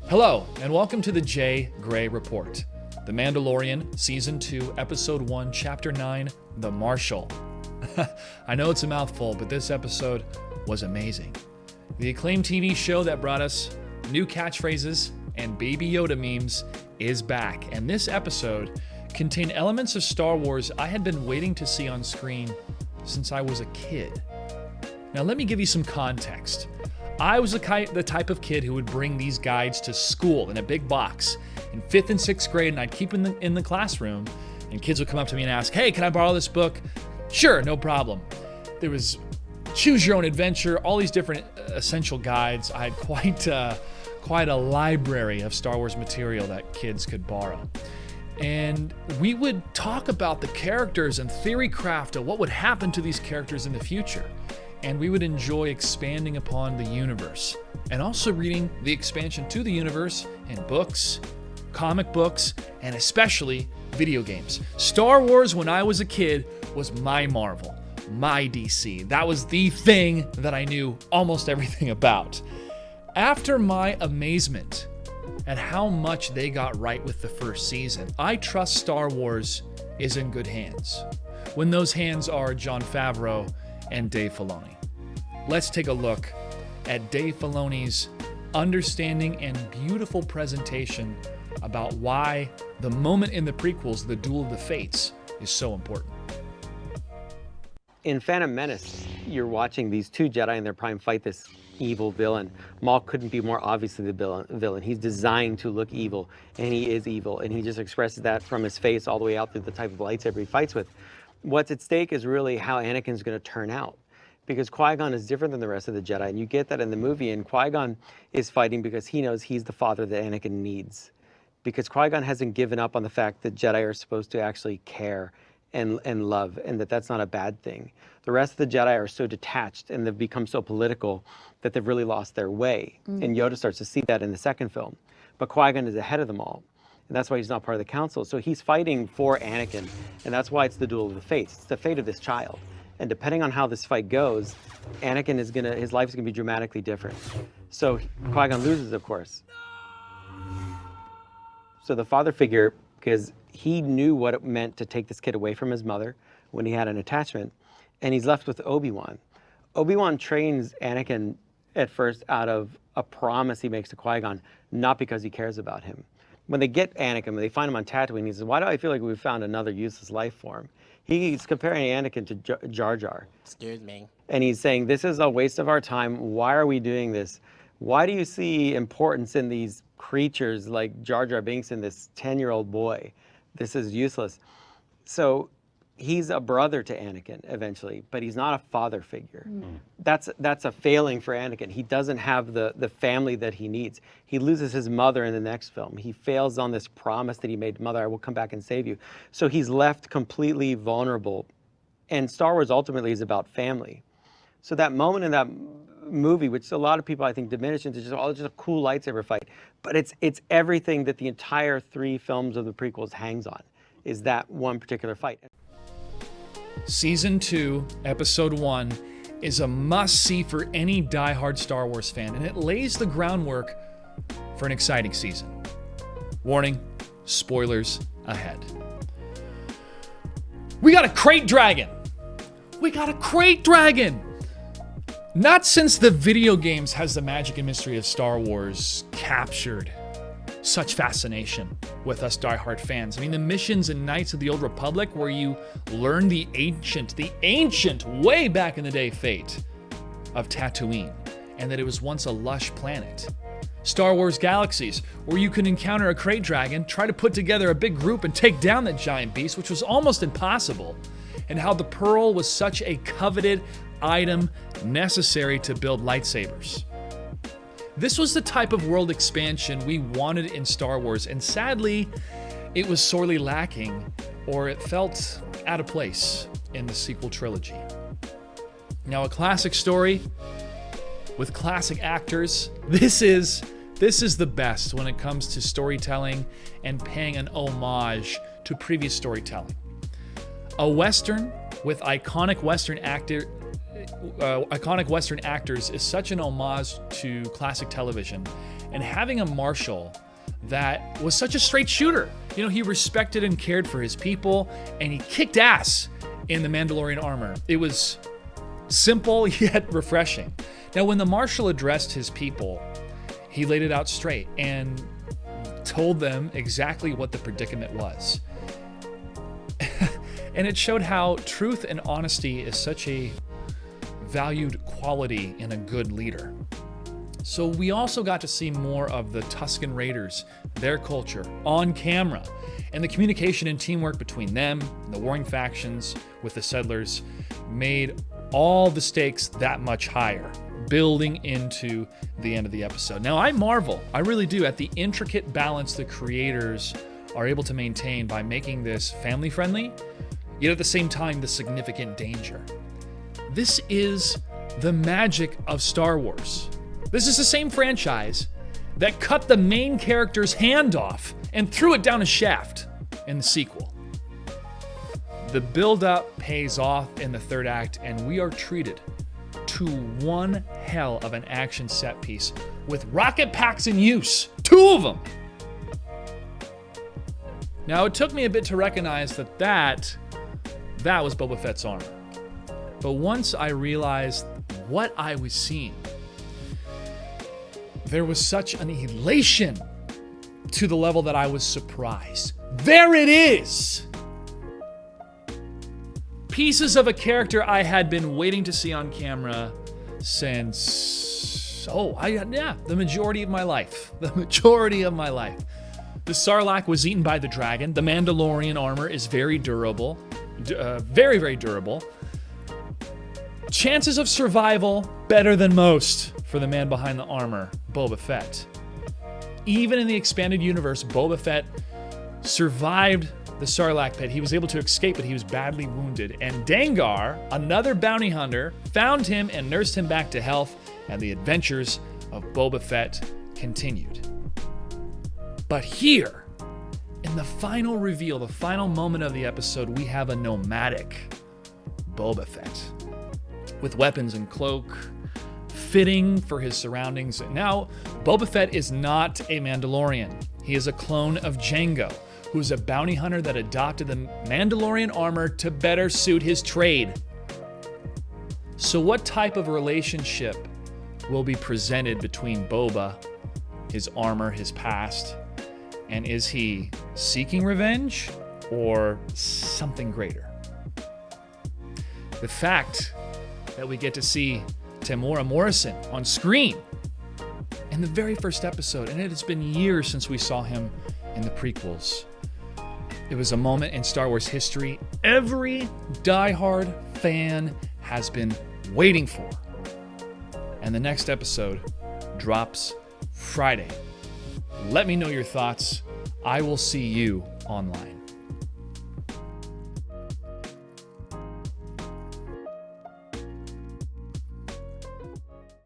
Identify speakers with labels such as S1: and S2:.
S1: Hello, and welcome to the J.Gray Report. The Mandalorian, Season 2, Episode 1, Chapter 9, The Marshal. I know it's a mouthful, but this episode was amazing. The acclaimed TV show that brought us new catchphrases and Baby Yoda memes is back, and this episode contained elements of Star Wars I had been waiting to see on screen since I was a kid. Now let me give you some context. I was the type of kid who would bring these guides to school in a big box in 5th and 6th grade, and I'd keep them in the classroom, and kids would come up to me and ask, "Hey, can I borrow this book?" Sure, no problem. There was Choose Your Own Adventure, all these different essential guides. I had quite a library of Star Wars material that kids could borrow. And we would talk about the characters and theory craft of what would happen to these characters in the future. And we would enjoy expanding upon the universe and also reading the expansion to the universe in books, comic books, and especially video games. Star Wars, when I was a kid, was my Marvel, my DC. That was the thing that I knew almost everything about. After my amazement at how much they got right with the first season, I trust Star Wars is in good hands. When those hands are Jon Favreau and Dave Filoni. Let's take a look at Dave Filoni's understanding and beautiful presentation about why the moment in the prequels, the Duel of the Fates, is so important.
S2: In Phantom Menace, you're watching these two Jedi in their prime fight this evil villain. Maul couldn't be more obviously the villain. He's designed to look evil, and he is evil, and he just expresses that from his face all the way out through the type of lightsaber he fights with. What's at stake is really how Anakin's going to turn out, because Qui-Gon is different than the rest of the Jedi, and you get that in the movie, and Qui-Gon is fighting because he knows he's the father that Anakin needs, because Qui-Gon hasn't given up on the fact that Jedi are supposed to actually care and love, and that's not a bad thing. The rest of the Jedi are so detached, and they've become so political that they've really lost their way, and Yoda starts to see that in the second film, but Qui-Gon is ahead of them all. And that's why he's not part of the council. So he's fighting for Anakin, and that's why it's the Duel of the Fates. It's the fate of this child. And depending on how this fight goes, Anakin his life is gonna be dramatically different. So Qui-Gon loses, of course. So the father figure, because he knew what it meant to take this kid away from his mother when he had an attachment, and he's left with Obi-Wan. Obi-Wan trains Anakin at first out of a promise he makes to Qui-Gon, not because he cares about him. When they get Anakin, when they find him on Tatooine, he says, "Why do I feel like we've found another useless life form?" He's comparing Anakin to Jar Jar.
S3: Excuse me.
S2: And he's saying, "This is a waste of our time. Why are we doing this? Why do you see importance in these creatures like Jar Jar Binks and this 10-year-old boy? This is useless." So he's a brother to Anakin eventually, but he's not a father figure. That's a failing for Anakin. He doesn't have the family that he needs. He loses his mother in the next film. He fails on this promise that he made, "Mother, I will come back and save you." So he's left completely vulnerable. And Star Wars ultimately is about family. So that moment in that movie, which a lot of people I think diminish into just a cool lightsaber fight, but it's everything that the entire 3 films of the prequels hangs on, is that one particular fight.
S1: Season 2, Episode 1 is a must-see for any die-hard Star Wars fan, and it lays the groundwork for an exciting season. Warning, spoilers ahead. We got a crate dragon! We got a crate dragon! Not since the video games has the magic and mystery of Star Wars captured such fascination with us diehard fans. I mean, the missions in Knights of the Old Republic where you learn the ancient, way back in the day fate of Tatooine, and that it was once a lush planet. Star Wars Galaxies, where you can encounter a crate dragon, try to put together a big group and take down that giant beast, which was almost impossible, and how the pearl was such a coveted item necessary to build lightsabers. This was the type of world expansion we wanted in Star Wars, and sadly, it was sorely lacking, or it felt out of place in the sequel trilogy. Now, a classic story with classic actors. This is the best when it comes to storytelling and paying an homage to previous storytelling. A Western with iconic Western actors is such an homage to classic television, and having a marshal that was such a straight shooter. You know, he respected and cared for his people, and he kicked ass in the Mandalorian armor. It was simple yet refreshing. Now, when the marshal addressed his people, he laid it out straight and told them exactly what the predicament was. And it showed how truth and honesty is such a valued quality in a good leader. So we also got to see more of the Tusken Raiders, their culture, on camera, and the communication and teamwork between them, the warring factions with the settlers, made all the stakes that much higher, building into the end of the episode. Now, I marvel, I really do, at the intricate balance the creators are able to maintain by making this family-friendly, yet at the same time, the significant danger. This is the magic of Star Wars. This is the same franchise that cut the main character's hand off and threw it down a shaft in the sequel. The build-up pays off in the third act, and we are treated to one hell of an action set piece with rocket packs in use, 2 of them. Now, it took me a bit to recognize that was Boba Fett's armor. But once I realized what I was seeing, there was such an elation to the level that I was surprised. There it is! Pieces of a character I had been waiting to see on camera since, the majority of my life. The majority of my life. The Sarlacc was eaten by the dragon. The Mandalorian armor is very durable. Very, very durable. Chances of survival better than most for the man behind the armor, Boba Fett. Even in the expanded universe, Boba Fett survived the Sarlacc pit. He was able to escape, but he was badly wounded. And Dengar, another bounty hunter, found him and nursed him back to health, and the adventures of Boba Fett continued. But here, in the final reveal, the final moment of the episode, we have a nomadic Boba Fett with weapons and cloak, fitting for his surroundings. Now, Boba Fett is not a Mandalorian. He is a clone of Jango, who's a bounty hunter that adopted the Mandalorian armor to better suit his trade. So what type of relationship will be presented between Boba, his armor, his past, and is he seeking revenge or something greater? The fact that we get to see Temuera Morrison on screen in the very first episode, and it has been years since we saw him in the prequels. It was a moment in Star Wars history every diehard fan has been waiting for. And the next episode drops Friday. Let me know your thoughts. I will see you online.